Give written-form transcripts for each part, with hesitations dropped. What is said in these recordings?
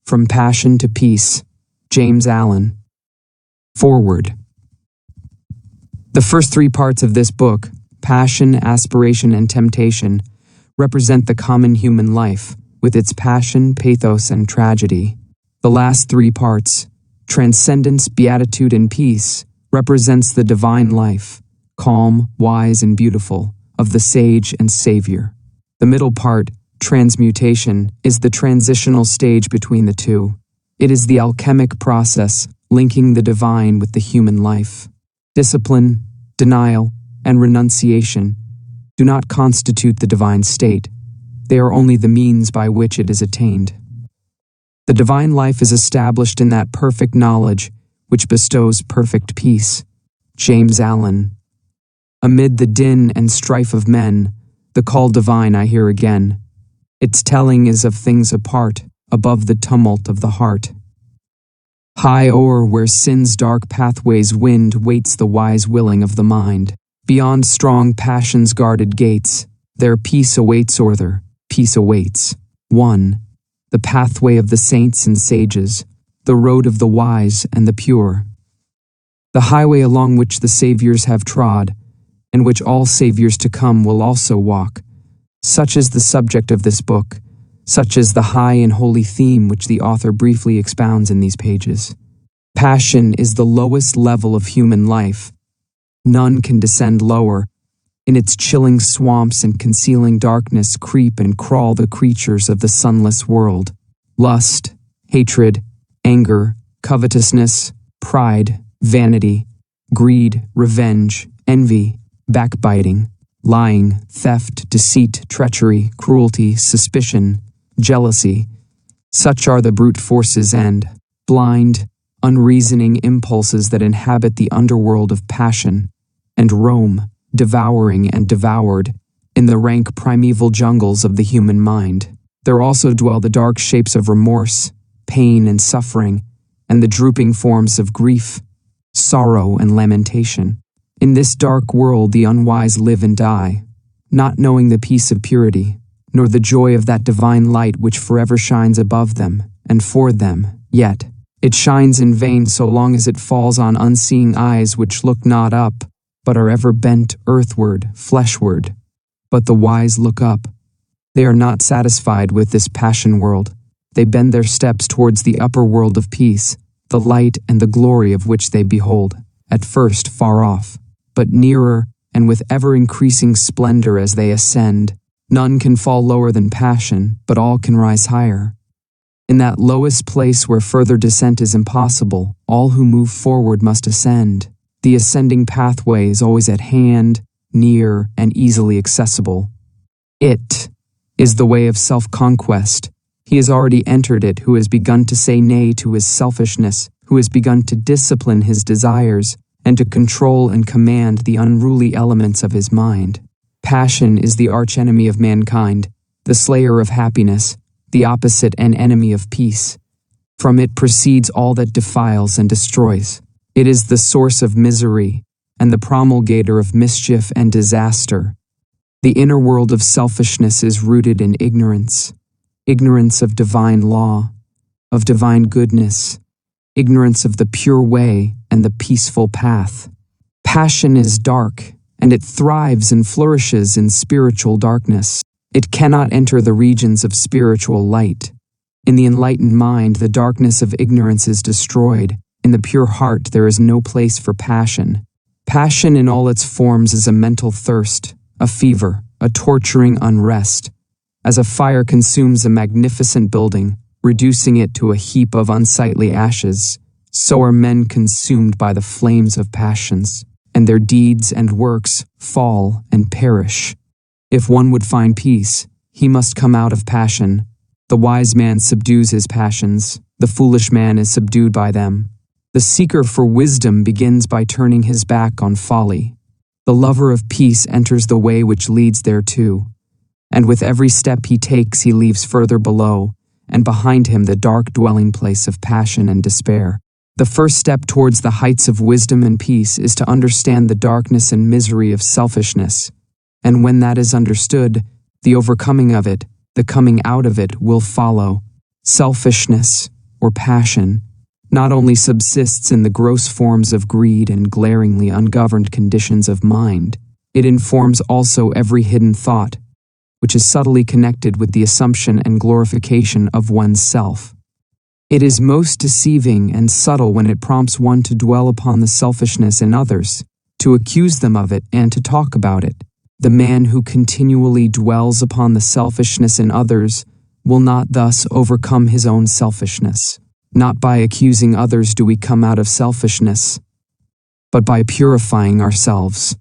From Passion to Peace, James Allen. Forward. The first three parts of this book, passion, aspiration, and temptation, represent the common human life, with its passion, pathos, and tragedy. The last three parts, transcendence, beatitude, and peace, represents the divine life, calm, wise, and beautiful, of the sage and savior. The middle part, transmutation, is the transitional stage between the two. It is the alchemic process linking the divine with the human life. Discipline, denial, and renunciation do not constitute the divine state. They are only the means by which it is attained. The divine life is established in that perfect knowledge which bestows perfect peace. James Allen. Amid the din and strife of men, the call divine I hear again. Its telling is of things apart, above the tumult of the heart. High o'er where sin's dark pathways wind waits the wise willing of the mind. Beyond strong passion's guarded gates, there peace awaits or there peace awaits. 1. The pathway of the saints and sages, the road of the wise and the pure. The highway along which the saviors have trod, and which all saviors to come will also walk. Such is the subject of this book, such is the high and holy theme which the author briefly expounds in these pages. Passion is the lowest level of human life. None can descend lower. In its chilling swamps and concealing darkness creep and crawl the creatures of the sunless world. Lust, hatred, anger, covetousness, pride, vanity, greed, revenge, envy, backbiting, lying, theft, deceit, treachery, cruelty, suspicion, jealousy. Such are the brute forces and blind, unreasoning impulses that inhabit the underworld of passion, and roam, devouring and devoured, in the rank primeval jungles of the human mind. There also dwell the dark shapes of remorse, pain and suffering, and the drooping forms of grief, sorrow and lamentation. In this dark world the unwise live and die, not knowing the peace of purity, nor the joy of that divine light which forever shines above them and for them. Yet it shines in vain so long as it falls on unseeing eyes which look not up, but are ever bent earthward, fleshward. But the wise look up. They are not satisfied with this passion world. They bend their steps towards the upper world of peace, the light and the glory of which they behold, at first far off, but nearer and with ever-increasing splendor as they ascend. None can fall lower than passion, but all can rise higher. In that lowest place where further descent is impossible, all who move forward must ascend. The ascending pathway is always at hand, near, and easily accessible. It is the way of self-conquest. He has already entered it who has begun to say nay to his selfishness, who has begun to discipline his desires, and to control and command the unruly elements of his mind. Passion is the archenemy of mankind, the slayer of happiness, the opposite and enemy of peace. From it proceeds all that defiles and destroys. It is the source of misery and the promulgator of mischief and disaster. The inner world of selfishness is rooted in ignorance of divine law, of divine goodness, ignorance of the pure way and the peaceful path. Passion is dark, and it thrives and flourishes in spiritual darkness. It cannot enter the regions of spiritual light. In the enlightened mind, the darkness of ignorance is destroyed. In the pure heart, there is no place for passion. Passion in all its forms is a mental thirst, a fever, a torturing unrest. As a fire consumes a magnificent building, reducing it to a heap of unsightly ashes, so are men consumed by the flames of passions, and their deeds and works fall and perish. If one would find peace, he must come out of passion. The wise man subdues his passions, the foolish man is subdued by them. The seeker for wisdom begins by turning his back on folly. The lover of peace enters the way which leads thereto, and with every step he takes he leaves further below, and behind him the dark dwelling place of passion and despair. The first step towards the heights of wisdom and peace is to understand the darkness and misery of selfishness, and when that is understood, the overcoming of it, the coming out of it, will follow. Selfishness, or passion, not only subsists in the gross forms of greed and glaringly ungoverned conditions of mind, it informs also every hidden thought, which is subtly connected with the assumption and glorification of one's self. It is most deceiving and subtle when it prompts one to dwell upon the selfishness in others, to accuse them of it and to talk about it. The man who continually dwells upon the selfishness in others will not thus overcome his own selfishness. Not by accusing others do we come out of selfishness, but by purifying ourselves.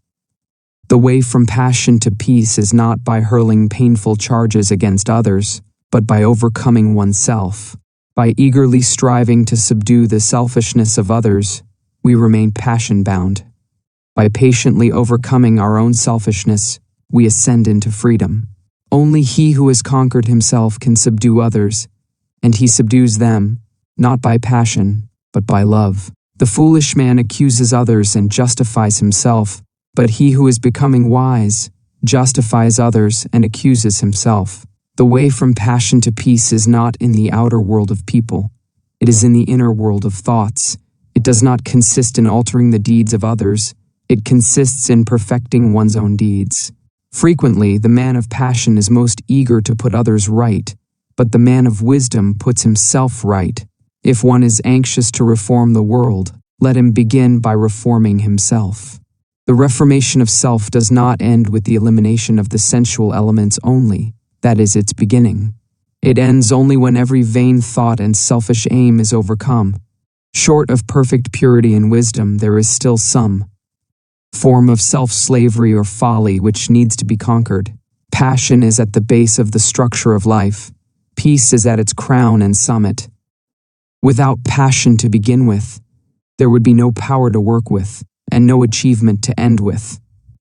The way from passion to peace is not by hurling painful charges against others, but by overcoming oneself. By eagerly striving to subdue the selfishness of others, we remain passion-bound. By patiently overcoming our own selfishness, we ascend into freedom. Only he who has conquered himself can subdue others, and he subdues them, not by passion, but by love. The foolish man accuses others and justifies himself, but he who is becoming wise justifies others and accuses himself. The way from passion to peace is not in the outer world of people. It is in the inner world of thoughts. It does not consist in altering the deeds of others. It consists in perfecting one's own deeds. Frequently, the man of passion is most eager to put others right, but the man of wisdom puts himself right. If one is anxious to reform the world, let him begin by reforming himself. The reformation of self does not end with the elimination of the sensual elements only. That is its beginning. It ends only when every vain thought and selfish aim is overcome. Short of perfect purity and wisdom, there is still some form of self-slavery or folly which needs to be conquered. Passion is at the base of the structure of life. Peace is at its crown and summit. Without passion to begin with, there would be no power to work with, and no achievement to end with.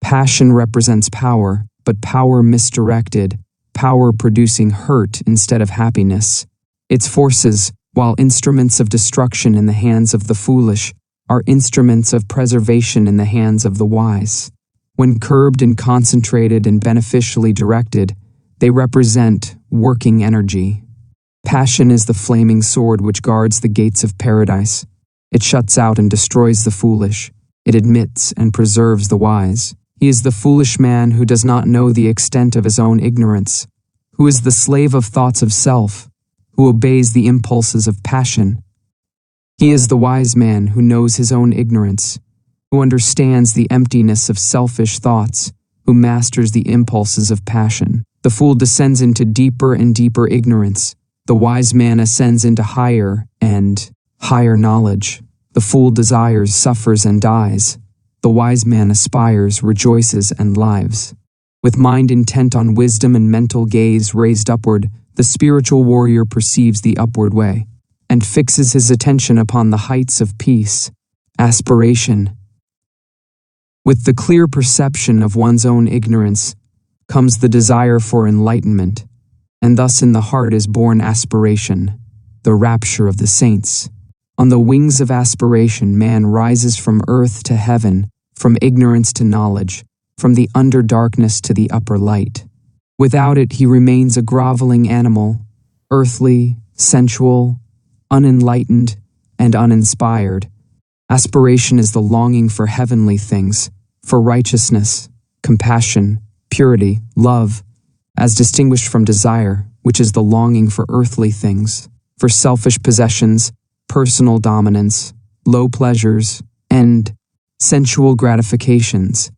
Passion represents power, but power misdirected, power producing hurt instead of happiness. Its forces, while instruments of destruction in the hands of the foolish, are instruments of preservation in the hands of the wise. When curbed and concentrated and beneficially directed, they represent working energy. Passion is the flaming sword which guards the gates of paradise. It shuts out and destroys the foolish. It admits and preserves the wise. He is the foolish man who does not know the extent of his own ignorance, who is the slave of thoughts of self, who obeys the impulses of passion. He is the wise man who knows his own ignorance, who understands the emptiness of selfish thoughts, who masters the impulses of passion. The fool descends into deeper and deeper ignorance. The wise man ascends into higher and higher knowledge. The fool desires, suffers, and dies. The wise man aspires, rejoices, and lives. With mind intent on wisdom and mental gaze raised upward, the spiritual warrior perceives the upward way, and fixes his attention upon the heights of peace, aspiration. With the clear perception of one's own ignorance comes the desire for enlightenment, and thus in the heart is born aspiration, the rapture of the saints. On the wings of aspiration, man rises from earth to heaven, from ignorance to knowledge, from the under darkness to the upper light. Without it, he remains a groveling animal, earthly, sensual, unenlightened, and uninspired. Aspiration is the longing for heavenly things, for righteousness, compassion, purity, love, as distinguished from desire, which is the longing for earthly things, for selfish possessions, personal dominance, low pleasures, and sensual gratifications.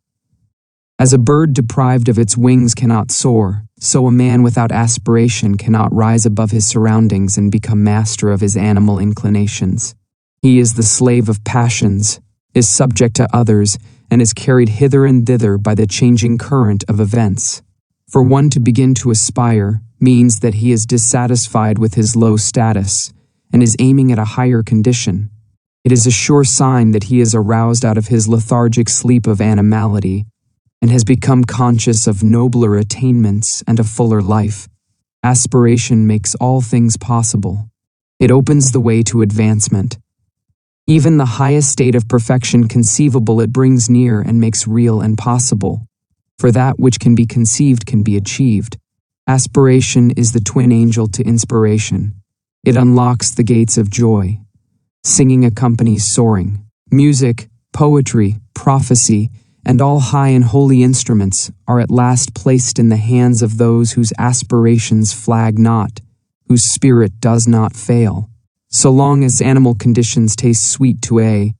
As a bird deprived of its wings cannot soar, so a man without aspiration cannot rise above his surroundings and become master of his animal inclinations. He is the slave of passions, is subject to others, and is carried hither and thither by the changing current of events. For one to begin to aspire means that he is dissatisfied with his low status and is aiming at a higher condition. It is a sure sign that he is aroused out of his lethargic sleep of animality and has become conscious of nobler attainments and a fuller life. Aspiration makes all things possible. It opens the way to advancement. Even the highest state of perfection conceivable it brings near and makes real and possible. For that which can be conceived can be achieved. Aspiration is the twin angel to inspiration. It unlocks the gates of joy. Singing accompanies soaring. Music, poetry, prophecy, and all high and holy instruments are at last placed in the hands of those whose aspirations flag not, whose spirit does not fail. So long as animal conditions taste sweet to a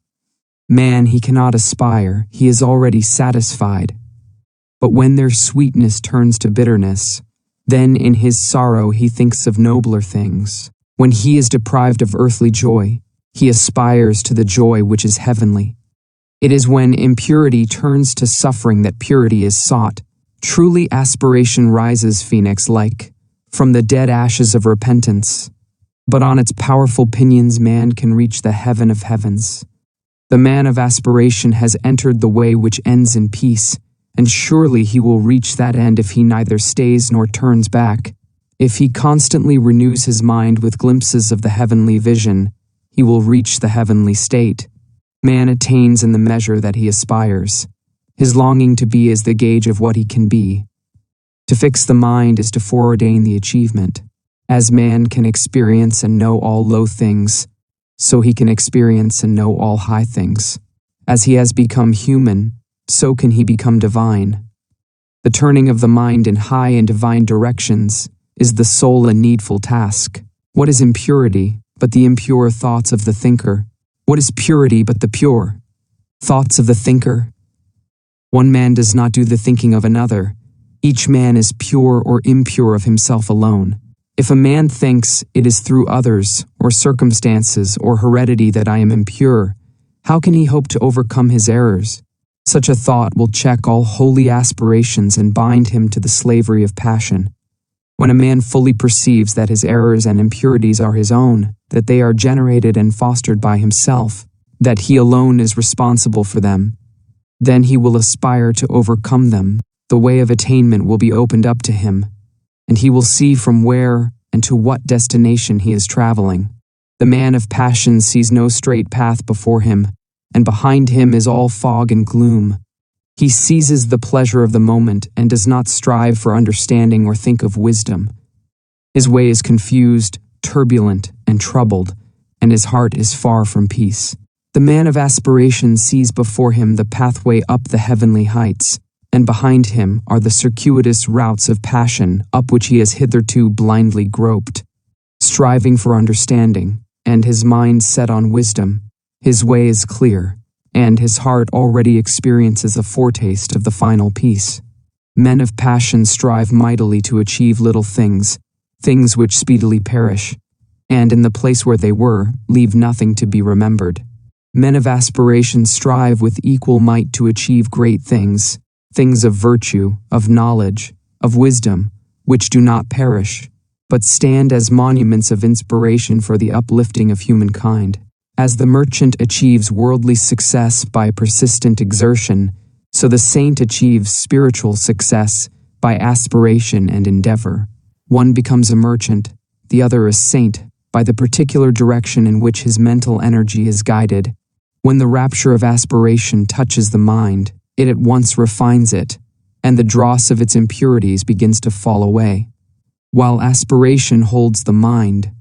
man, he cannot aspire, he is already satisfied. But when their sweetness turns to bitterness, then in his sorrow he thinks of nobler things. When he is deprived of earthly joy, he aspires to the joy which is heavenly. It is when impurity turns to suffering that purity is sought. Truly aspiration rises phoenix-like from the dead ashes of repentance. But on its powerful pinions man can reach the heaven of heavens. The man of aspiration has entered the way which ends in peace, and surely he will reach that end if he neither stays nor turns back. If he constantly renews his mind with glimpses of the heavenly vision, he will reach the heavenly state. Man attains in the measure that he aspires. His longing to be is the gauge of what he can be. To fix the mind is to foreordain the achievement. As man can experience and know all low things, so he can experience and know all high things. As he has become human, so can he become divine. The turning of the mind in high and divine directions is the sole and needful task. What is impurity but the impure thoughts of the thinker? What is purity but the pure thoughts of the thinker? One man does not do the thinking of another. Each man is pure or impure of himself alone. If a man thinks it is through others, or circumstances, or heredity that I am impure, how can he hope to overcome his errors? Such a thought will check all holy aspirations and bind him to the slavery of passion. When a man fully perceives that his errors and impurities are his own, that they are generated and fostered by himself, that he alone is responsible for them, then he will aspire to overcome them. The way of attainment will be opened up to him, and he will see from where and to what destination he is traveling. The man of passion sees no straight path before him, and behind him is all fog and gloom. He seizes the pleasure of the moment and does not strive for understanding or think of wisdom. His way is confused, turbulent, and troubled, and his heart is far from peace. The man of aspiration sees before him the pathway up the heavenly heights, and behind him are the circuitous routes of passion up which he has hitherto blindly groped. Striving for understanding, and his mind set on wisdom, his way is clear, and his heart already experiences a foretaste of the final peace. Men of passion strive mightily to achieve little things, things which speedily perish, and in the place where they were, leave nothing to be remembered. Men of aspiration strive with equal might to achieve great things, things of virtue, of knowledge, of wisdom, which do not perish, but stand as monuments of inspiration for the uplifting of humankind. As the merchant achieves worldly success by persistent exertion, so the saint achieves spiritual success by aspiration and endeavor. One becomes a merchant, the other a saint, by the particular direction in which his mental energy is guided. When the rapture of aspiration touches the mind, it at once refines it, and the dross of its impurities begins to fall away. While aspiration holds the mind,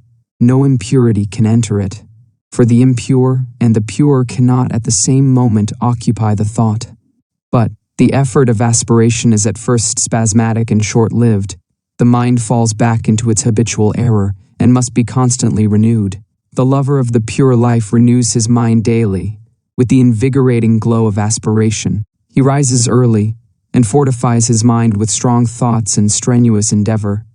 no impurity can enter it. For the impure and the pure cannot at the same moment occupy the thought. But the effort of aspiration is at first spasmodic and short-lived. The mind falls back into its habitual error and must be constantly renewed. The lover of the pure life renews his mind daily with the invigorating glow of aspiration. He rises early and fortifies his mind with strong thoughts and strenuous endeavor.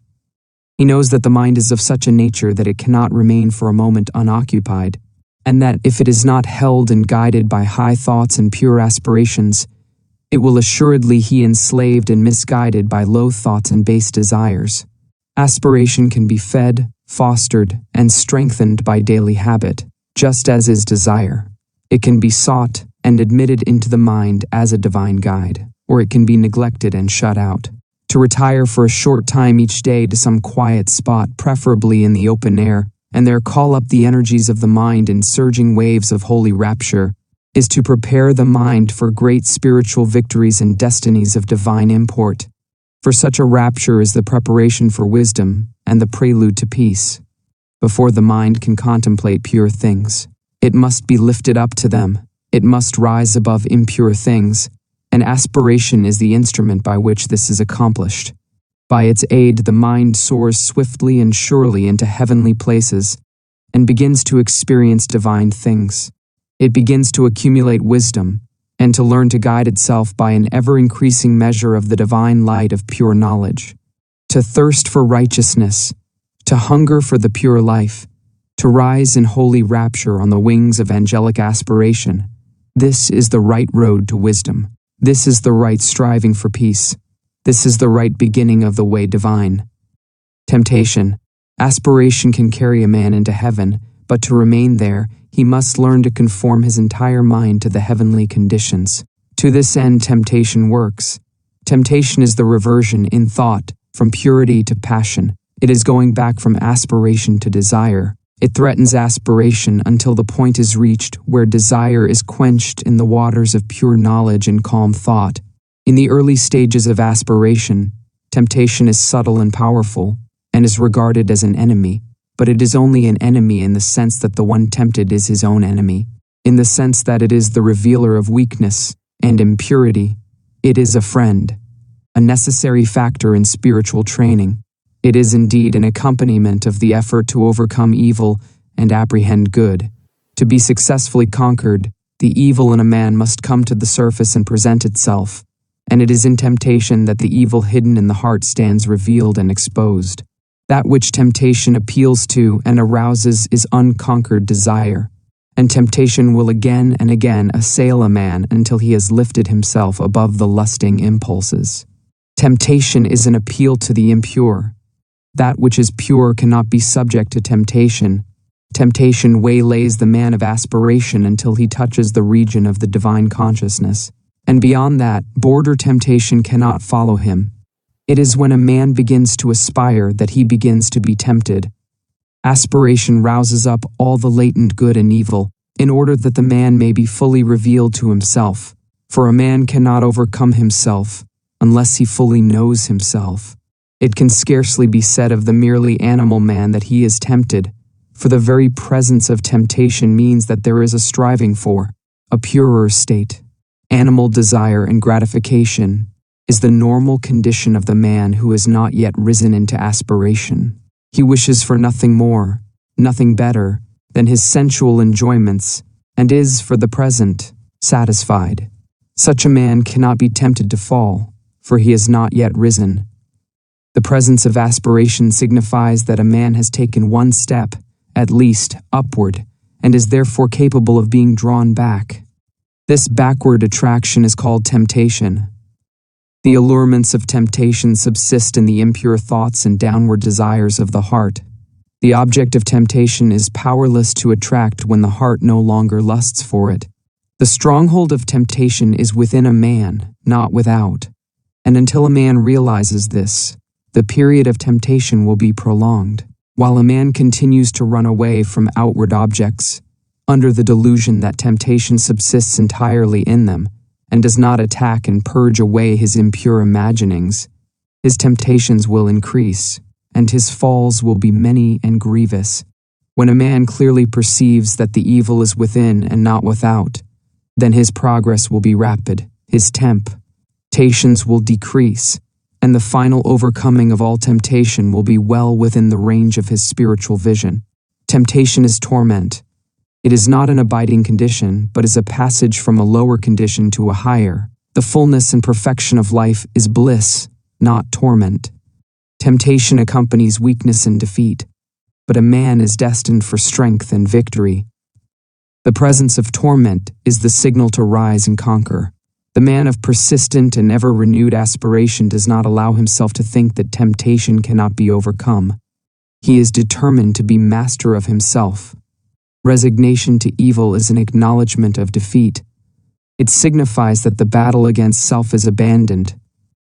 He knows that the mind is of such a nature that it cannot remain for a moment unoccupied, and that if it is not held and guided by high thoughts and pure aspirations, it will assuredly be enslaved and misguided by low thoughts and base desires. Aspiration can be fed, fostered, and strengthened by daily habit, just as is desire. It can be sought and admitted into the mind as a divine guide, or it can be neglected and shut out. To retire for a short time each day to some quiet spot, preferably in the open air, and there call up the energies of the mind in surging waves of holy rapture, is to prepare the mind for great spiritual victories and destinies of divine import. For such a rapture is the preparation for wisdom and the prelude to peace. Before the mind can contemplate pure things, it must be lifted up to them. It must rise above impure things, and aspiration is the instrument by which this is accomplished. By its aid, the mind soars swiftly and surely into heavenly places and begins to experience divine things. It begins to accumulate wisdom and to learn to guide itself by an ever-increasing measure of the divine light of pure knowledge. To thirst for righteousness, to hunger for the pure life, to rise in holy rapture on the wings of angelic aspiration. This is the right road to wisdom. This is the right striving for peace. This is the right beginning of the way divine. Temptation. Aspiration can carry a man into heaven, but to remain there, he must learn to conform his entire mind to the heavenly conditions. To this end, temptation works. Temptation is the reversion in thought from purity to passion. It is going back from aspiration to desire. It threatens aspiration until the point is reached where desire is quenched in the waters of pure knowledge and calm thought. In the early stages of aspiration, temptation is subtle and powerful, and is regarded as an enemy, but it is only an enemy in the sense that the one tempted is his own enemy. In the sense that it is the revealer of weakness and impurity, it is a friend, a necessary factor in spiritual training. It is indeed an accompaniment of the effort to overcome evil and apprehend good. To be successfully conquered, the evil in a man must come to the surface and present itself, and it is in temptation that the evil hidden in the heart stands revealed and exposed. That which temptation appeals to and arouses is unconquered desire, and temptation will again and again assail a man until he has lifted himself above the lusting impulses. Temptation is an appeal to the impure. That which is pure cannot be subject to temptation. Temptation waylays the man of aspiration until he touches the region of the divine consciousness, and beyond that, border temptation cannot follow him. It is when a man begins to aspire that he begins to be tempted. Aspiration rouses up all the latent good and evil, in order that the man may be fully revealed to himself, for a man cannot overcome himself unless he fully knows himself. It can scarcely be said of the merely animal man that he is tempted, for the very presence of temptation means that there is a striving for a purer state. Animal desire and gratification is the normal condition of the man who has not yet risen into aspiration. He wishes for nothing more, nothing better than his sensual enjoyments, and is, for the present, satisfied. Such a man cannot be tempted to fall, for he has not yet risen. The presence of aspiration signifies that a man has taken one step, at least, upward, and is therefore capable of being drawn back. This backward attraction is called temptation. The allurements of temptation subsist in the impure thoughts and downward desires of the heart. The object of temptation is powerless to attract when the heart no longer lusts for it. The stronghold of temptation is within a man, not without. And until a man realizes this, the period of temptation will be prolonged, while a man continues to run away from outward objects, under the delusion that temptation subsists entirely in them, and does not attack and purge away his impure imaginings. His temptations will increase, and his falls will be many and grievous. When a man clearly perceives that the evil is within and not without, then his progress will be rapid, his temptations will decrease, and the final overcoming of all temptation will be well within the range of his spiritual vision. Temptation is torment. It is not an abiding condition, but is a passage from a lower condition to a higher. The fullness and perfection of life is bliss, not torment. Temptation accompanies weakness and defeat, but a man is destined for strength and victory. The presence of torment is the signal to rise and conquer. The man of persistent and ever-renewed aspiration does not allow himself to think that temptation cannot be overcome. He is determined to be master of himself. Resignation to evil is an acknowledgement of defeat. It signifies that the battle against self is abandoned,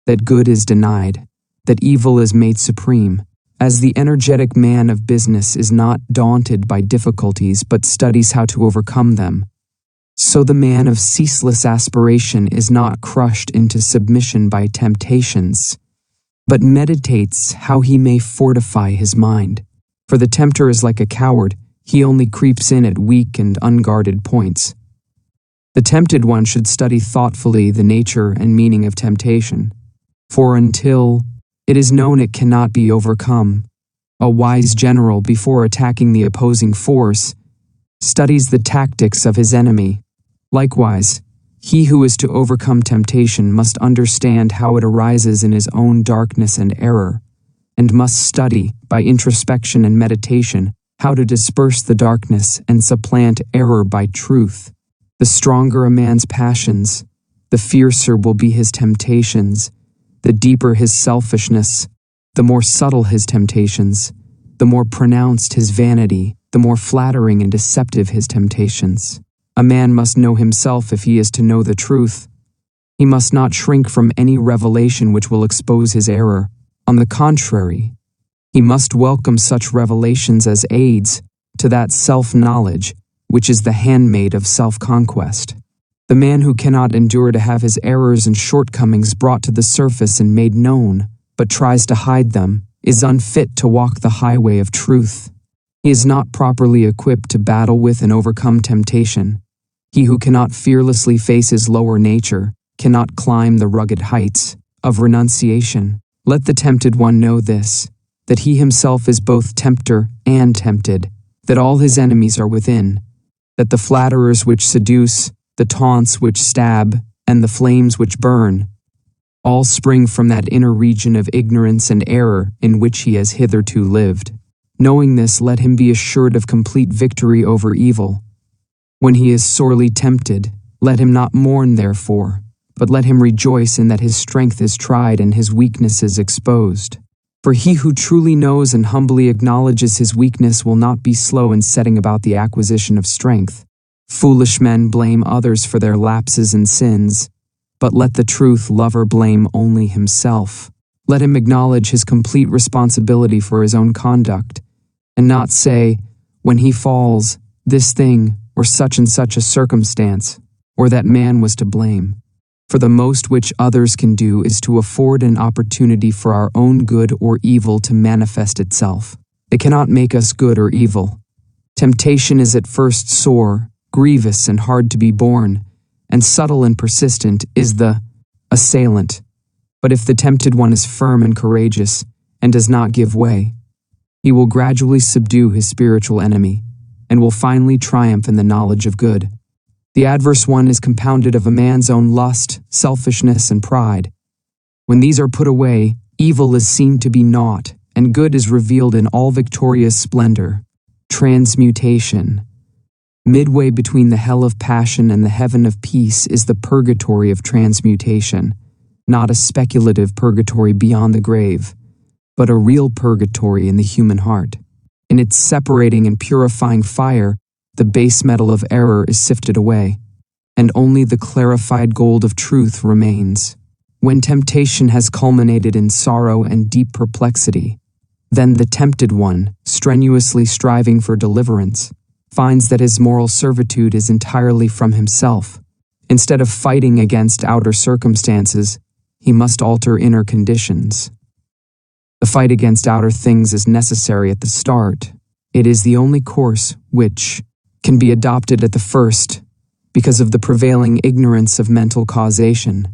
that good is denied, that evil is made supreme. As the energetic man of business is not daunted by difficulties but studies how to overcome them, so the man of ceaseless aspiration is not crushed into submission by temptations, but meditates how he may fortify his mind. For the tempter is like a coward, he only creeps in at weak and unguarded points. The tempted one should study thoughtfully the nature and meaning of temptation, for until it is known it cannot be overcome, a wise general, before attacking the opposing force, studies the tactics of his enemy. Likewise, he who is to overcome temptation must understand how it arises in his own darkness and error, and must study, by introspection and meditation, how to disperse the darkness and supplant error by truth. The stronger a man's passions, the fiercer will be his temptations, the deeper his selfishness, the more subtle his temptations, the more pronounced his vanity, the more flattering and deceptive his temptations. A man must know himself if he is to know the truth. He must not shrink from any revelation which will expose his error. On the contrary, he must welcome such revelations as aids to that self-knowledge which is the handmaid of self-conquest. The man who cannot endure to have his errors and shortcomings brought to the surface and made known, but tries to hide them, is unfit to walk the highway of truth. He is not properly equipped to battle with and overcome temptation. He who cannot fearlessly face his lower nature cannot climb the rugged heights of renunciation. Let the tempted one know this, that he himself is both tempter and tempted, that all his enemies are within, that the flatterers which seduce, the taunts which stab, and the flames which burn, all spring from that inner region of ignorance and error in which he has hitherto lived. Knowing this, let him be assured of complete victory over evil. When he is sorely tempted, let him not mourn therefore, but let him rejoice in that his strength is tried and his weaknesses exposed. For he who truly knows and humbly acknowledges his weakness will not be slow in setting about the acquisition of strength. Foolish men blame others for their lapses and sins, but let the truth lover blame only himself. Let him acknowledge his complete responsibility for his own conduct, and not say, when he falls, this thing, or such and such a circumstance, or that man was to blame. For the most which others can do is to afford an opportunity for our own good or evil to manifest itself. They cannot make us good or evil. Temptation is at first sore, grievous, and hard to be borne, and subtle and persistent is the assailant. But if the tempted one is firm and courageous, and does not give way, he will gradually subdue his spiritual enemy, and will finally triumph in the knowledge of good. The adverse one is compounded of a man's own lust, selfishness, and pride. When these are put away, evil is seen to be naught, and good is revealed in all victorious splendor. Transmutation. Midway between the hell of passion and the heaven of peace is the purgatory of transmutation, not a speculative purgatory beyond the grave, but a real purgatory in the human heart. In its separating and purifying fire, the base metal of error is sifted away, and only the clarified gold of truth remains. When temptation has culminated in sorrow and deep perplexity, then the tempted one, strenuously striving for deliverance, finds that his moral servitude is entirely from himself. Instead of fighting against outer circumstances, he must alter inner conditions. The fight against outer things is necessary at the start. It is the only course which can be adopted at the first because of the prevailing ignorance of mental causation.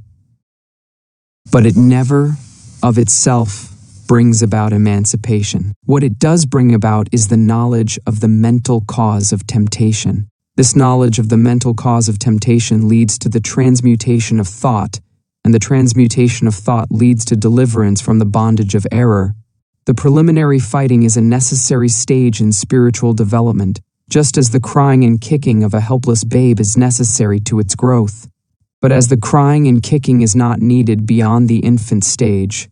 But it never, of itself, brings about emancipation. What it does bring about is the knowledge of the mental cause of temptation. This knowledge of the mental cause of temptation leads to the transmutation of thought, and the transmutation of thought leads to deliverance from the bondage of error. The preliminary fighting is a necessary stage in spiritual development, just as the crying and kicking of a helpless babe is necessary to its growth. But as the crying and kicking is not needed beyond the infant stage,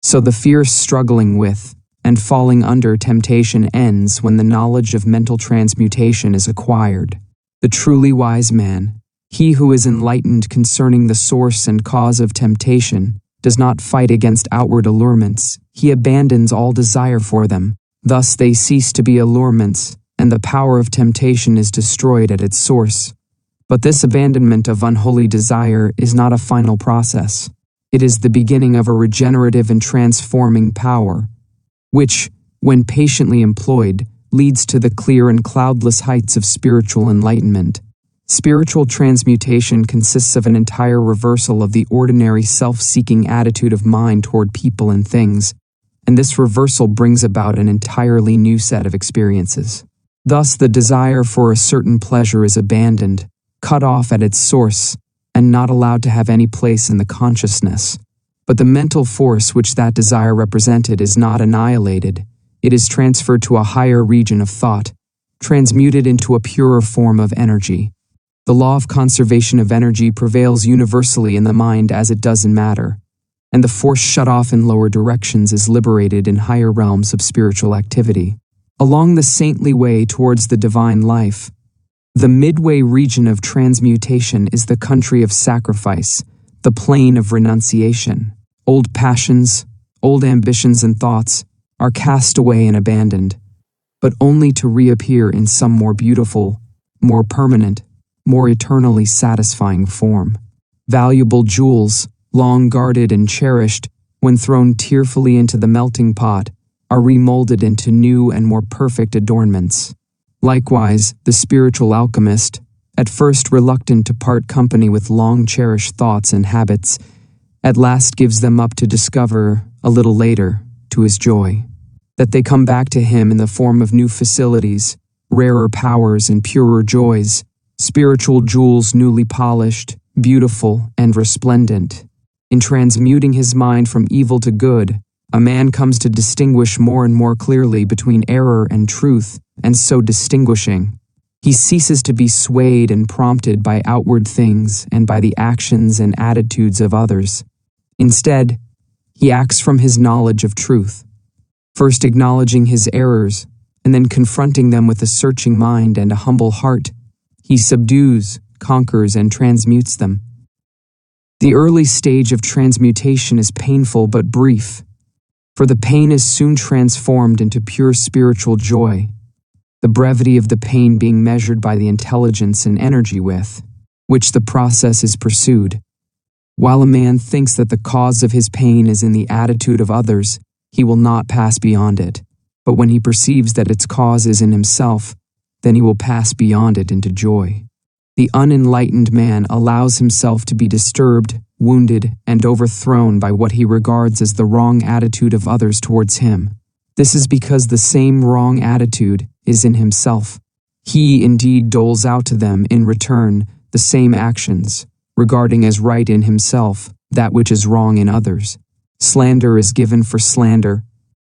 so the fierce struggling with and falling under temptation ends when the knowledge of mental transmutation is acquired. The truly wise man, he who is enlightened concerning the source and cause of temptation, does not fight against outward allurements. He abandons all desire for them. Thus they cease to be allurements, and the power of temptation is destroyed at its source. But this abandonment of unholy desire is not a final process. It is the beginning of a regenerative and transforming power, which, when patiently employed, leads to the clear and cloudless heights of spiritual enlightenment. Spiritual transmutation consists of an entire reversal of the ordinary self-seeking attitude of mind toward people and things, and this reversal brings about an entirely new set of experiences. Thus, the desire for a certain pleasure is abandoned, cut off at its source, and not allowed to have any place in the consciousness. But the mental force which that desire represented is not annihilated. It is transferred to a higher region of thought, transmuted into a purer form of energy. The law of conservation of energy prevails universally in the mind as it does in matter, and the force shut off in lower directions is liberated in higher realms of spiritual activity. Along the saintly way towards the divine life, the midway region of transmutation is the country of sacrifice, the plain of renunciation. Old passions, old ambitions and thoughts are cast away and abandoned, but only to reappear in some more beautiful, more permanent, more eternally satisfying form. Valuable jewels, long guarded and cherished, when thrown tearfully into the melting pot, are remolded into new and more perfect adornments. Likewise, the spiritual alchemist, at first reluctant to part company with long-cherished thoughts and habits, at last gives them up to discover, a little later, to his joy, that they come back to him in the form of new facilities, rarer powers and purer joys, spiritual jewels newly polished, beautiful, and resplendent. In transmuting his mind from evil to good, a man comes to distinguish more and more clearly between error and truth, and so distinguishing, he ceases to be swayed and prompted by outward things and by the actions and attitudes of others. Instead, he acts from his knowledge of truth, first acknowledging his errors, and then confronting them with a searching mind and a humble heart. He subdues, conquers, and transmutes them. The early stage of transmutation is painful but brief, for the pain is soon transformed into pure spiritual joy, the brevity of the pain being measured by the intelligence and energy with which the process is pursued. While a man thinks that the cause of his pain is in the attitude of others, he will not pass beyond it, but when he perceives that its cause is in himself, then he will pass beyond it into joy. The unenlightened man allows himself to be disturbed, wounded, and overthrown by what he regards as the wrong attitude of others towards him. This is because the same wrong attitude is in himself. He indeed doles out to them in return the same actions, regarding as right in himself that which is wrong in others. Slander is given for slander,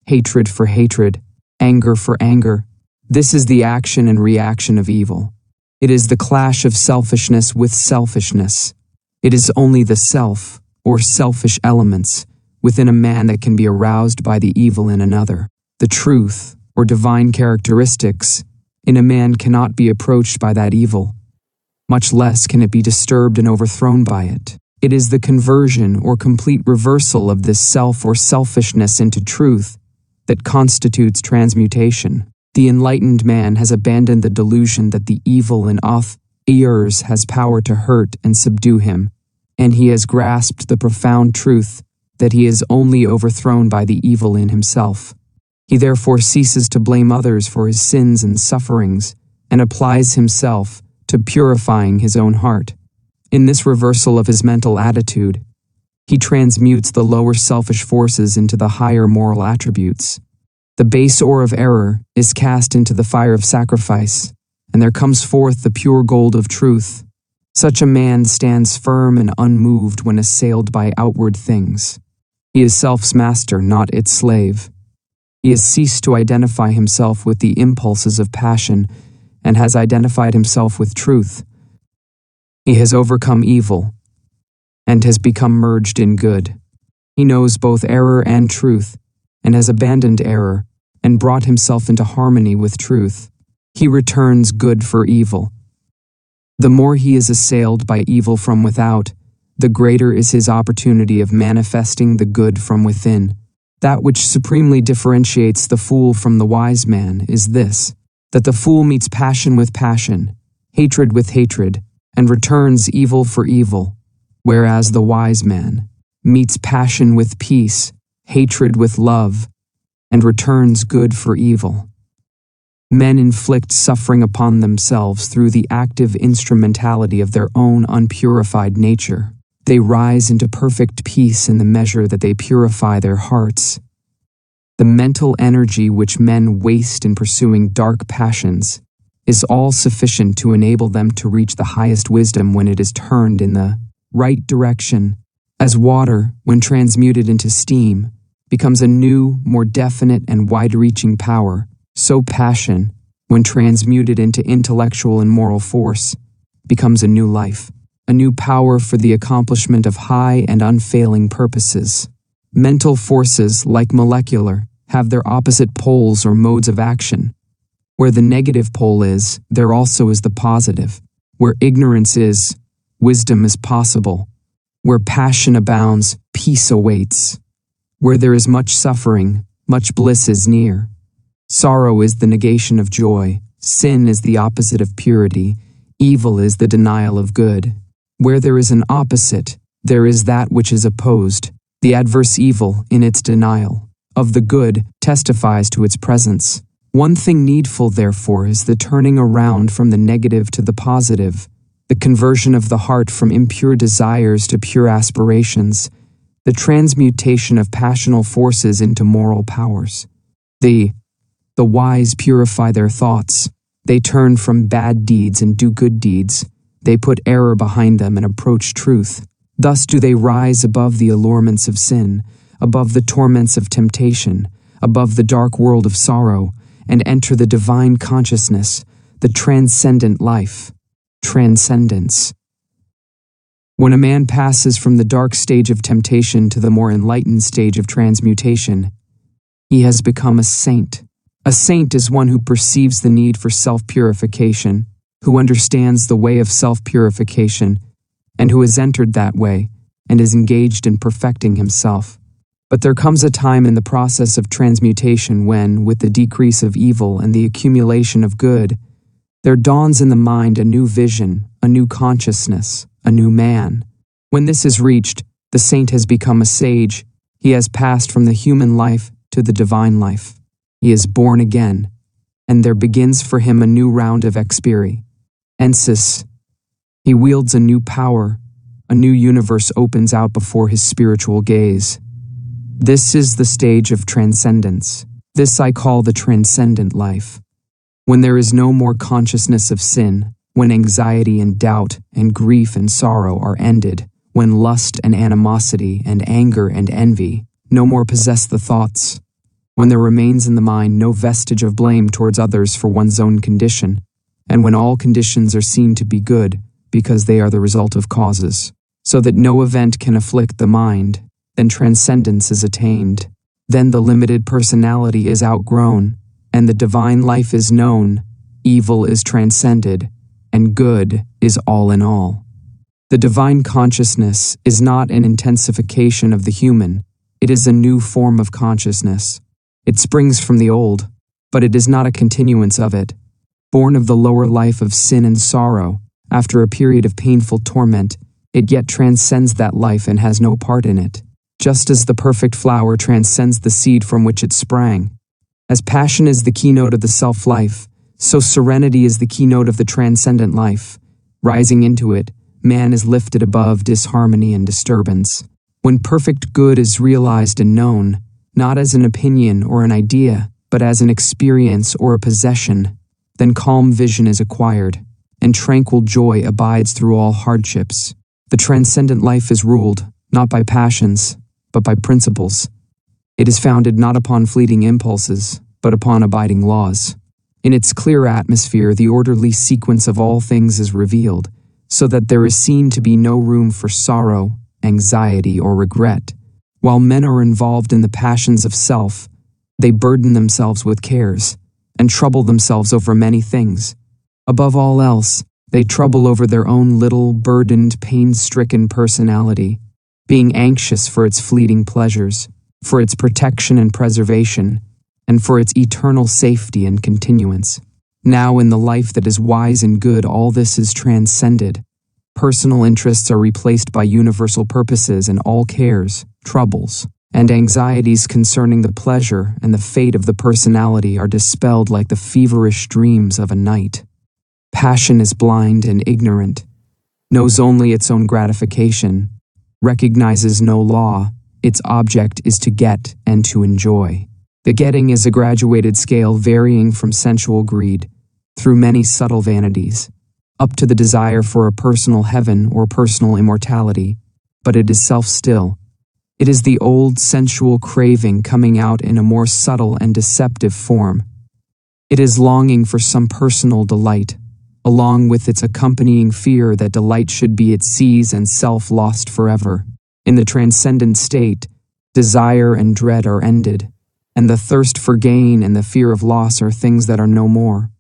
hatred for hatred, anger for anger. This is the action and reaction of evil. It is the clash of selfishness with selfishness. It is only the self, or selfish elements, within a man that can be aroused by the evil in another. The truth, or divine characteristics, in a man cannot be approached by that evil. Much less can it be disturbed and overthrown by it. It is the conversion or complete reversal of this self or selfishness into truth that constitutes transmutation. The enlightened man has abandoned the delusion that the evil in others has power to hurt and subdue him, and he has grasped the profound truth that he is only overthrown by the evil in himself. He therefore ceases to blame others for his sins and sufferings, and applies himself to purifying his own heart. In this reversal of his mental attitude, he transmutes the lower selfish forces into the higher moral attributes. The base ore of error is cast into the fire of sacrifice, and there comes forth the pure gold of truth. Such a man stands firm and unmoved when assailed by outward things. He is self's master, not its slave. He has ceased to identify himself with the impulses of passion and has identified himself with truth. He has overcome evil and has become merged in good. He knows both error and truth and has abandoned error and brought himself into harmony with truth. He returns good for evil. The more he is assailed by evil from without, the greater is his opportunity of manifesting the good from within. That which supremely differentiates the fool from the wise man is this, that the fool meets passion with passion, hatred with hatred, and returns evil for evil, whereas the wise man meets passion with peace, hatred with love, and returns good for evil. Men inflict suffering upon themselves through the active instrumentality of their own unpurified nature. They rise into perfect peace in the measure that they purify their hearts. The mental energy which men waste in pursuing dark passions is all sufficient to enable them to reach the highest wisdom when it is turned in the right direction. As water, when transmuted into steam, becomes a new, more definite and wide-reaching power, so passion, when transmuted into intellectual and moral force, becomes a new life, a new power for the accomplishment of high and unfailing purposes. Mental forces, like molecular, have their opposite poles or modes of action. Where the negative pole is, there also is the positive. Where ignorance is, wisdom is possible. Where passion abounds, peace awaits. Where there is much suffering, much bliss is near. Sorrow is the negation of joy. Sin is the opposite of purity. Evil is the denial of good. Where there is an opposite, there is that which is opposed. The adverse evil, in its denial of the good, testifies to its presence. One thing needful, therefore, is the turning around from the negative to the positive, the conversion of the heart from impure desires to pure aspirations, the transmutation of passional forces into moral powers. The wise purify their thoughts. They turn from bad deeds and do good deeds. They put error behind them and approach truth. Thus do they rise above the allurements of sin, above the torments of temptation, above the dark world of sorrow, and enter the divine consciousness, the transcendent life. Transcendence. When a man passes from the dark stage of temptation to the more enlightened stage of transmutation, he has become a saint. A saint is one who perceives the need for self-purification, who understands the way of self-purification, and who has entered that way and is engaged in perfecting himself. But there comes a time in the process of transmutation when, with the decrease of evil and the accumulation of good, there dawns in the mind a new vision, a new consciousness, a new man. When this is reached, the saint has become a sage. He has passed from the human life to the divine life. He is born again, and there begins for him a new round of experiences. He wields a new power. A new universe opens out before his spiritual gaze. This is the stage of transcendence. This I call the transcendent life. When there is no more consciousness of sin, when anxiety and doubt and grief and sorrow are ended, when lust and animosity and anger and envy no more possess the thoughts, when there remains in the mind no vestige of blame towards others for one's own condition, and when all conditions are seen to be good because they are the result of causes, so that no event can afflict the mind, then transcendence is attained. Then the limited personality is outgrown, and the divine life is known, evil is transcended, and good is all in all. The divine consciousness is not an intensification of the human, it is a new form of consciousness. It springs from the old, but it is not a continuance of it. Born of the lower life of sin and sorrow, after a period of painful torment, it yet transcends that life and has no part in it. Just as the perfect flower transcends the seed from which it sprang. As passion is the keynote of the self-life, so serenity is the keynote of the transcendent life. Rising into it, man is lifted above disharmony and disturbance. When perfect good is realized and known, not as an opinion or an idea, but as an experience or a possession, then calm vision is acquired, and tranquil joy abides through all hardships. The transcendent life is ruled, not by passions, but by principles. It is founded not upon fleeting impulses, but upon abiding laws. In its clear atmosphere, the orderly sequence of all things is revealed, so that there is seen to be no room for sorrow, anxiety, or regret. While men are involved in the passions of self, they burden themselves with cares, and trouble themselves over many things. Above all else, they trouble over their own little, burdened, pain-stricken personality, being anxious for its fleeting pleasures, for its protection and preservation, and for its eternal safety and continuance. Now in the life that is wise and good, all this is transcended. Personal interests are replaced by universal purposes, and all cares, troubles, and anxieties concerning the pleasure and the fate of the personality are dispelled like the feverish dreams of a night. Passion is blind and ignorant, knows only its own gratification, recognizes no law, its object is to get and to enjoy. The getting is a graduated scale varying from sensual greed, through many subtle vanities, up to the desire for a personal heaven or personal immortality, but it is self-still. It is the old sensual craving coming out in a more subtle and deceptive form. It is longing for some personal delight, along with its accompanying fear that delight should be at seas and self lost forever. In the transcendent state, desire and dread are ended, and the thirst for gain and the fear of loss are things that are no more.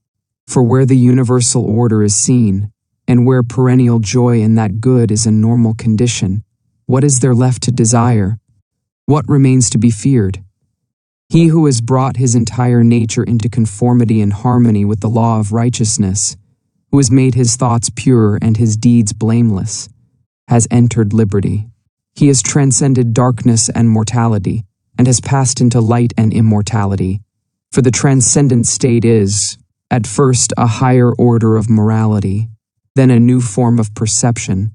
For where the universal order is seen, and where perennial joy in that good is a normal condition, what is there left to desire? What remains to be feared? He who has brought his entire nature into conformity and harmony with the law of righteousness, who has made his thoughts pure and his deeds blameless, has entered liberty. He has transcended darkness and mortality, and has passed into light and immortality. For the transcendent state is, at first, a higher order of morality, then a new form of perception,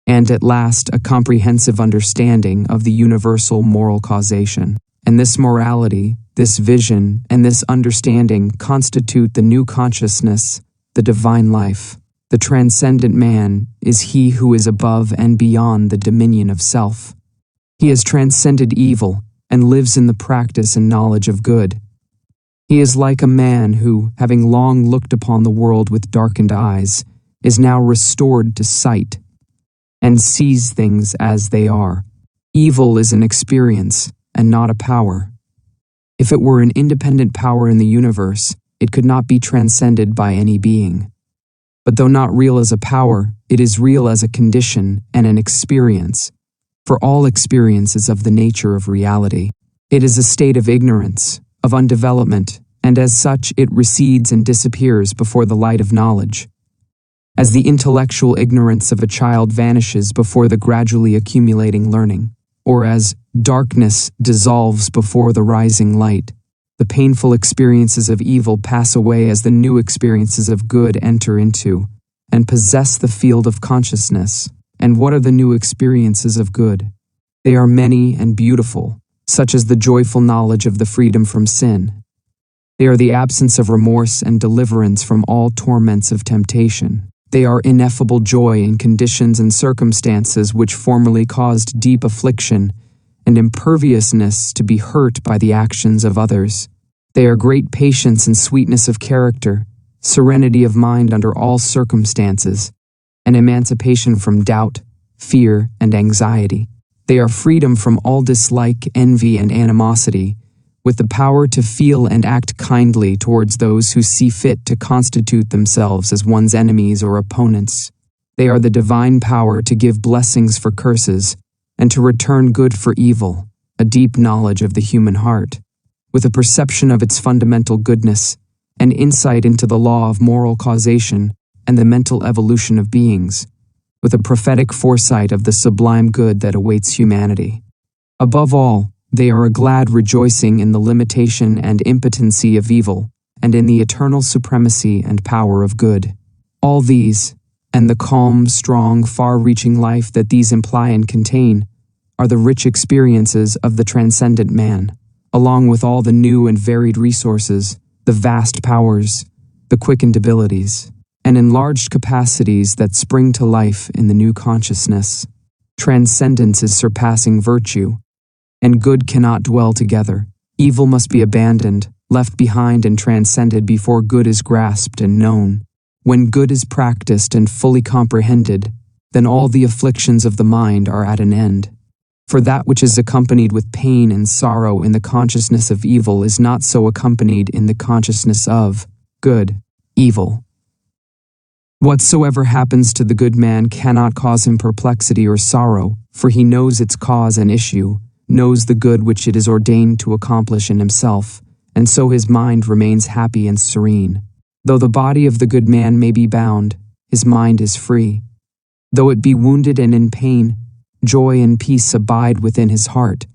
and at last a comprehensive understanding of the universal moral causation. And this morality, this vision, and this understanding constitute the new consciousness, the divine life. The transcendent man is he who is above and beyond the dominion of self. He has transcended evil and lives in the practice and knowledge of good. He is like a man who, having long looked upon the world with darkened eyes, is now restored to sight and sees things as they are. Evil is an experience and not a power. If it were an independent power in the universe, it could not be transcended by any being. But though not real as a power, it is real as a condition and an experience, for all experience is of the nature of reality. It is a state of ignorance, of undevelopment, and as such it recedes and disappears before the light of knowledge. As the intellectual ignorance of a child vanishes before the gradually accumulating learning, or as darkness dissolves before the rising light, the painful experiences of evil pass away as the new experiences of good enter into and possess the field of consciousness. And what are the new experiences of good? They are many and beautiful, such as the joyful knowledge of the freedom from sin. They are the absence of remorse and deliverance from all torments of temptation. They are ineffable joy in conditions and circumstances which formerly caused deep affliction and imperviousness to be hurt by the actions of others. They are great patience and sweetness of character, serenity of mind under all circumstances, and emancipation from doubt, fear, and anxiety. They are freedom from all dislike, envy, and animosity, with the power to feel and act kindly towards those who see fit to constitute themselves as one's enemies or opponents. They are the divine power to give blessings for curses, and to return good for evil, a deep knowledge of the human heart, with a perception of its fundamental goodness, and insight into the law of moral causation and the mental evolution of beings, with a prophetic foresight of the sublime good that awaits humanity. Above all, they are a glad rejoicing in the limitation and impotency of evil, and in the eternal supremacy and power of good. All these, and the calm, strong, far-reaching life that these imply and contain, are the rich experiences of the transcendent man, along with all the new and varied resources, the vast powers, the quickened abilities, and enlarged capacities that spring to life in the new consciousness. Transcendence is surpassing virtue, and good cannot dwell together. Evil must be abandoned, left behind and transcended before good is grasped and known. When good is practiced and fully comprehended, then all the afflictions of the mind are at an end. For that which is accompanied with pain and sorrow in the consciousness of evil is not so accompanied in the consciousness of good, evil. Whatsoever happens to the good man cannot cause him perplexity or sorrow, for he knows its cause and issue, knows the good which it is ordained to accomplish in himself, and so his mind remains happy and serene. Though the body of the good man may be bound, his mind is free. Though it be wounded and in pain, joy and peace abide within his heart.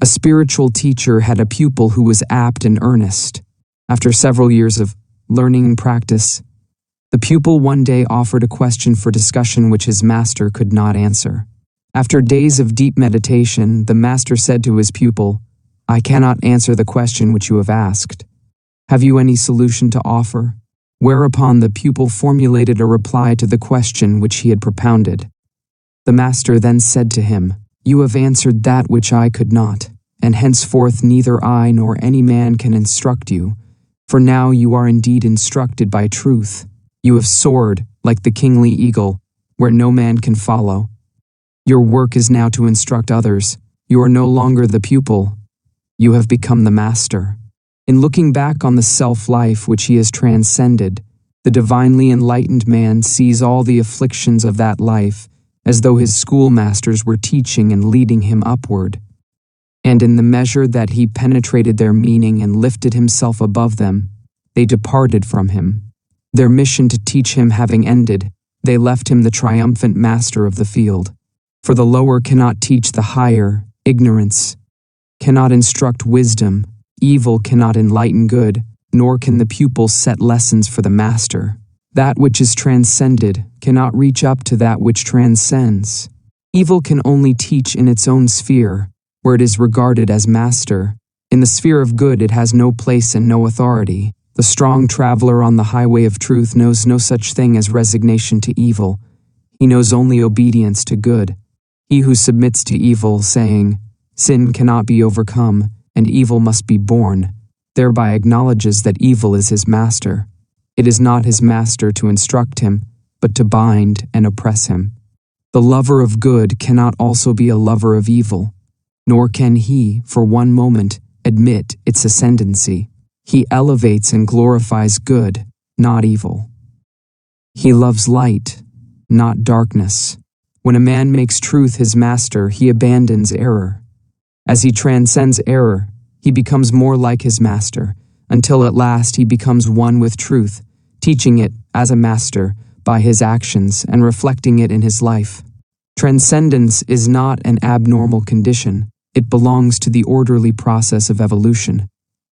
A spiritual teacher had a pupil who was apt and earnest. After several years of learning and practice, the pupil one day offered a question for discussion which his master could not answer. After days of deep meditation, the master said to his pupil, "I cannot answer the question which you have asked. Have you any solution to offer?" Whereupon the pupil formulated a reply to the question which he had propounded. The master then said to him, "You have answered that which I could not, and henceforth neither I nor any man can instruct you, for now you are indeed instructed by truth. You have soared, like the kingly eagle, where no man can follow. Your work is now to instruct others. You are no longer the pupil. You have become the master." In looking back on the self-life which he has transcended, the divinely enlightened man sees all the afflictions of that life as though his schoolmasters were teaching and leading him upward. And in the measure that he penetrated their meaning and lifted himself above them, they departed from him. Their mission to teach him having ended, they left him the triumphant master of the field. For the lower cannot teach the higher, ignorance cannot instruct wisdom, evil cannot enlighten good, nor can the pupil set lessons for the master. That which is transcended cannot reach up to that which transcends. Evil can only teach in its own sphere, where it is regarded as master. In the sphere of good it has no place and no authority. The strong traveler on the highway of truth knows no such thing as resignation to evil. He knows only obedience to good. He who submits to evil, saying, "Sin cannot be overcome, and evil must be borne," thereby acknowledges that evil is his master. It is not his master to instruct him, but to bind and oppress him. The lover of good cannot also be a lover of evil, nor can he, for one moment, admit its ascendancy. He elevates and glorifies good, not evil. He loves light, not darkness. When a man makes truth his master, he abandons error. As he transcends error, he becomes more like his master, until at last he becomes one with truth, teaching it, as a master, by his actions and reflecting it in his life. Transcendence is not an abnormal condition, it belongs to the orderly process of evolution.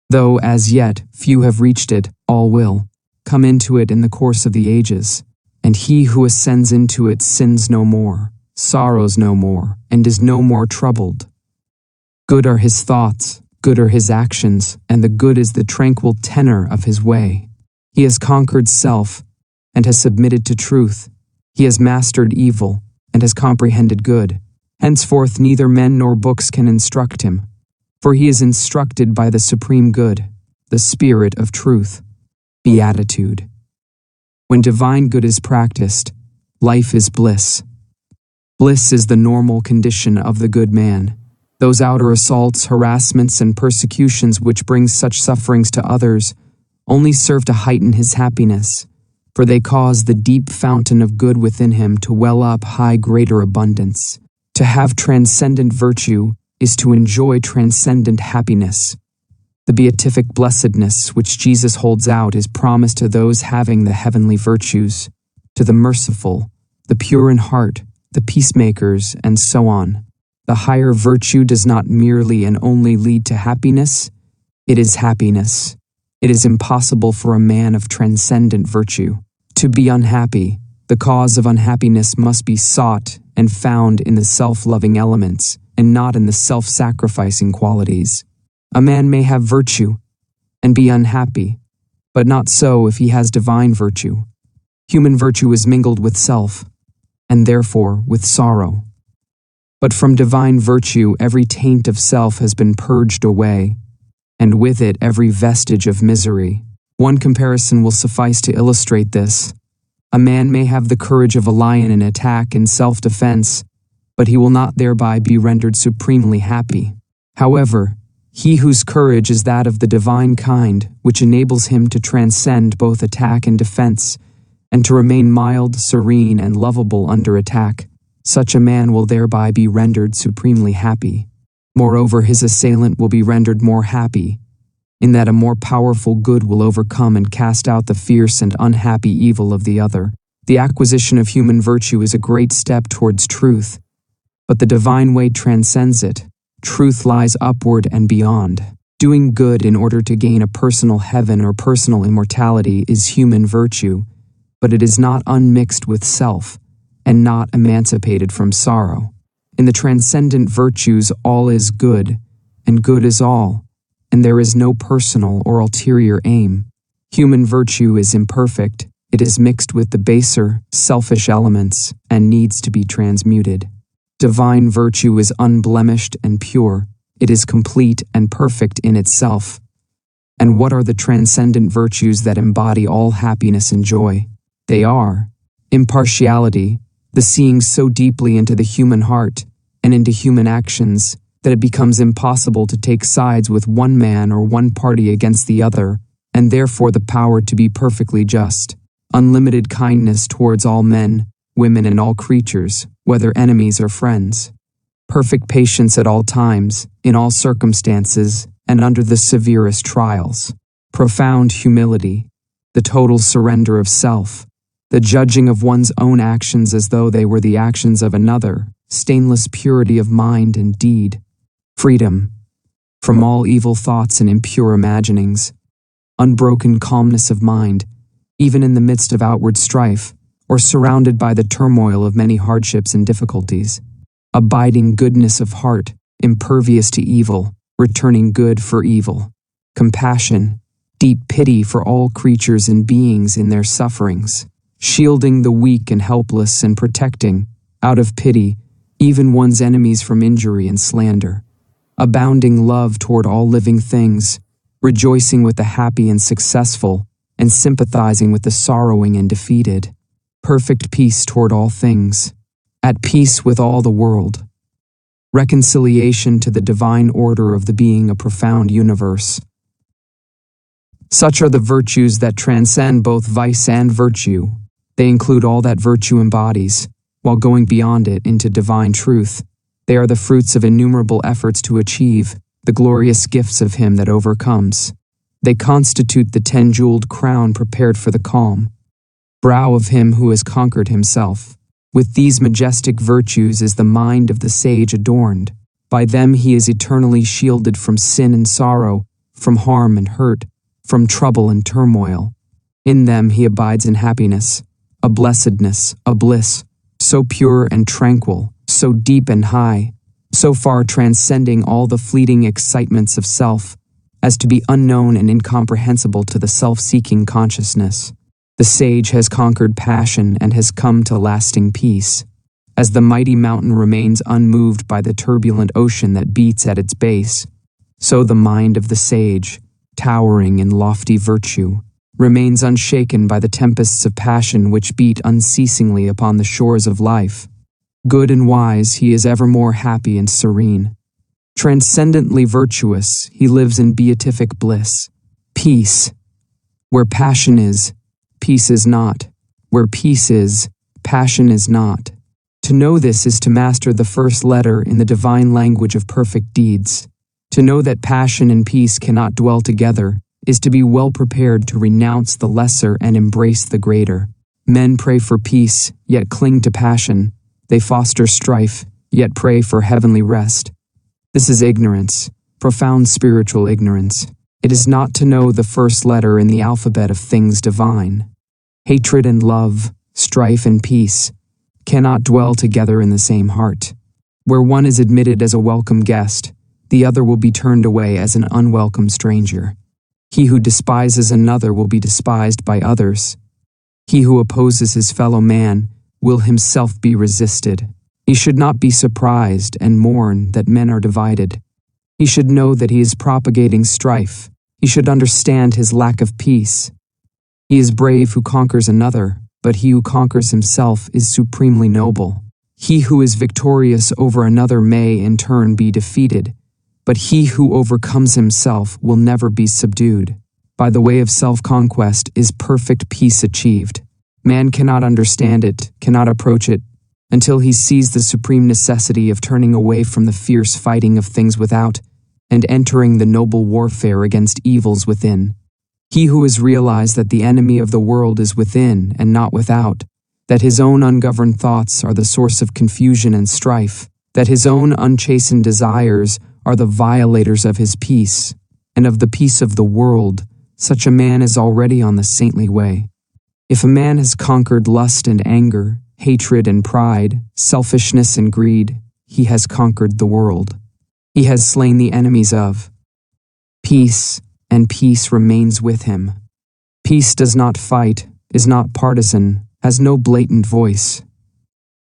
Though as yet few have reached it, all will come into it in the course of the ages, and he who ascends into it sins no more, sorrows no more, and is no more troubled. Good are his thoughts, good are his actions, and the good is the tranquil tenor of his way. He has conquered self, and has submitted to truth. He has mastered evil, and has comprehended good. Henceforth neither men nor books can instruct him, for he is instructed by the supreme good, the spirit of truth, beatitude. When divine good is practiced, life is bliss. Bliss is the normal condition of the good man. Those outer assaults, harassments, and persecutions which bring such sufferings to others only serve to heighten his happiness, for they cause the deep fountain of good within him to well up high greater abundance. To have transcendent virtue is to enjoy transcendent happiness. The beatific blessedness which Jesus holds out is promised to those having the heavenly virtues, to the merciful, the pure in heart, the peacemakers, and so on. The higher virtue does not merely and only lead to happiness, it is happiness. It is impossible for a man of transcendent virtue to be unhappy. The cause of unhappiness must be sought and found in the self-loving elements, and not in the self-sacrificing qualities. A man may have virtue and be unhappy, but not so if he has divine virtue. Human virtue is mingled with self, and therefore with sorrow. But from divine virtue every taint of self has been purged away, and with it every vestige of misery. One comparison will suffice to illustrate this. A man may have the courage of a lion in attack and self-defense, but he will not thereby be rendered supremely happy. However, he whose courage is that of the divine kind, which enables him to transcend both attack and defense, and to remain mild, serene, and lovable under attack, such a man will thereby be rendered supremely happy. Moreover, his assailant will be rendered more happy, in that a more powerful good will overcome and cast out the fierce and unhappy evil of the other. The acquisition of human virtue is a great step towards truth, but the divine way transcends it. Truth lies upward and beyond. Doing good in order to gain a personal heaven or personal immortality is human virtue, but it is not unmixed with self, and not emancipated from sorrow. In the transcendent virtues all is good, and good is all, and there is no personal or ulterior aim. Human virtue is imperfect, it is mixed with the baser, selfish elements, and needs to be transmuted. Divine virtue is unblemished and pure, it is complete and perfect in itself. And what are the transcendent virtues that embody all happiness and joy? They are impartiality, the seeing so deeply into the human heart and into human actions that it becomes impossible to take sides with one man or one party against the other, and therefore the power to be perfectly just. Unlimited kindness towards all men, women, and all creatures, whether enemies or friends. Perfect patience at all times, in all circumstances, and under the severest trials. Profound humility, the total surrender of self, the judging of one's own actions as though they were the actions of another, stainless purity of mind and deed. Freedom from all evil thoughts and impure imaginings. Unbroken calmness of mind, even in the midst of outward strife, or surrounded by the turmoil of many hardships and difficulties. Abiding goodness of heart, impervious to evil, returning good for evil. Compassion, deep pity for all creatures and beings in their sufferings. Shielding the weak and helpless and protecting, out of pity, even one's enemies from injury and slander. Abounding love toward all living things, rejoicing with the happy and successful, and sympathizing with the sorrowing and defeated. Perfect peace toward all things, at peace with all the world. Reconciliation to the divine order of the being a profound universe. Such are the virtues that transcend both vice and virtue. They include all that virtue embodies, while going beyond it into divine truth. They are the fruits of innumerable efforts to achieve the glorious gifts of him that overcomes. They constitute the 10-jeweled crown prepared for the calm brow of him who has conquered himself. With these majestic virtues is the mind of the sage adorned. By them he is eternally shielded from sin and sorrow, from harm and hurt, from trouble and turmoil. In them he abides in happiness, a blessedness, a bliss, so pure and tranquil, so deep and high, so far transcending all the fleeting excitements of self, as to be unknown and incomprehensible to the self-seeking consciousness. The sage has conquered passion and has come to lasting peace. As the mighty mountain remains unmoved by the turbulent ocean that beats at its base, so the mind of the sage, towering in lofty virtue, remains unshaken by the tempests of passion which beat unceasingly upon the shores of life. Good and wise, he is evermore happy and serene. Transcendently virtuous, he lives in beatific bliss. Peace. Where passion is, peace is not. Where peace is, passion is not. To know this is to master the first letter in the divine language of perfect deeds. To know that passion and peace cannot dwell together is to be well prepared to renounce the lesser and embrace the greater. Men pray for peace, yet cling to passion. They foster strife, yet pray for heavenly rest. This is ignorance, profound spiritual ignorance. It is not to know the first letter in the alphabet of things divine. Hatred and love, strife and peace, cannot dwell together in the same heart. Where one is admitted as a welcome guest, the other will be turned away as an unwelcome stranger. He who despises another will be despised by others. He who opposes his fellow man will himself be resisted. He should not be surprised and mourn that men are divided. He should know that he is propagating strife. He should understand his lack of peace. He is brave who conquers another, but he who conquers himself is supremely noble. He who is victorious over another may in turn be defeated, but he who overcomes himself will never be subdued. By the way of self-conquest is perfect peace achieved. Man cannot understand it, cannot approach it, until he sees the supreme necessity of turning away from the fierce fighting of things without and entering the noble warfare against evils within. He who has realized that the enemy of the world is within and not without, that his own ungoverned thoughts are the source of confusion and strife, that his own unchastened desires are the violators of his peace, and of the peace of the world. Such a man is already on the saintly way. If a man has conquered lust and anger, hatred and pride, selfishness and greed, he has conquered the world. He has slain the enemies of peace, and peace remains with him. Peace does not fight, is not partisan, has no blatant voice.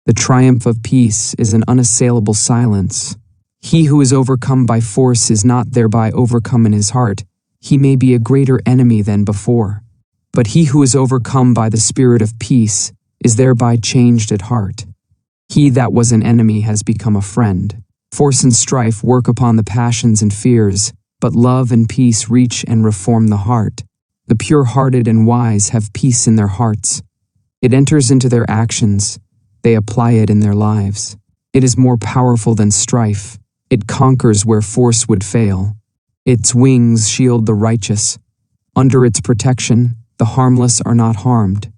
The triumph of peace is an unassailable silence. He who is overcome by force is not thereby overcome in his heart. He may be a greater enemy than before. But he who is overcome by the spirit of peace is thereby changed at heart. He that was an enemy has become a friend. Force and strife work upon the passions and fears, but love and peace reach and reform the heart. The pure-hearted and wise have peace in their hearts. It enters into their actions. They apply it in their lives. It is more powerful than strife. It conquers where force would fail. Its wings shield the righteous. Under its protection, the harmless are not harmed.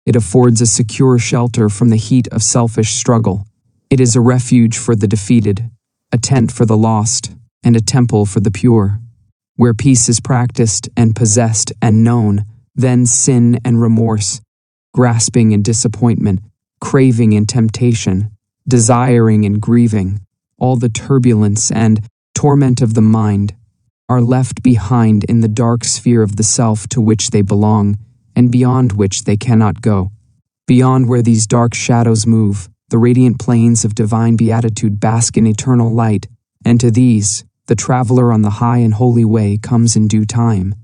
It affords a secure shelter from the heat of selfish struggle. It is a refuge for the defeated, a tent for the lost, and a temple for the pure. Where peace is practiced and possessed and known, then sin and remorse, grasping and disappointment, craving and temptation, desiring and grieving, all the turbulence and torment of the mind, are left behind in the dark sphere of the self to which they belong, and beyond which they cannot go. Beyond where these dark shadows move, the radiant plains of divine beatitude bask in eternal light, and to these, the traveler on the high and holy way comes in due time.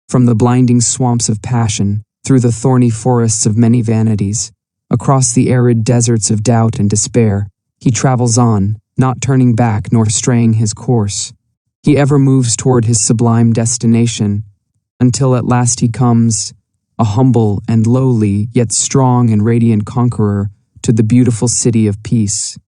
From the blinding swamps of passion, through the thorny forests of many vanities, across the arid deserts of doubt and despair, he travels on, not turning back nor straying his course. He ever moves toward his sublime destination, until at last he comes, a humble and lowly, yet strong and radiant conqueror, to the beautiful city of peace.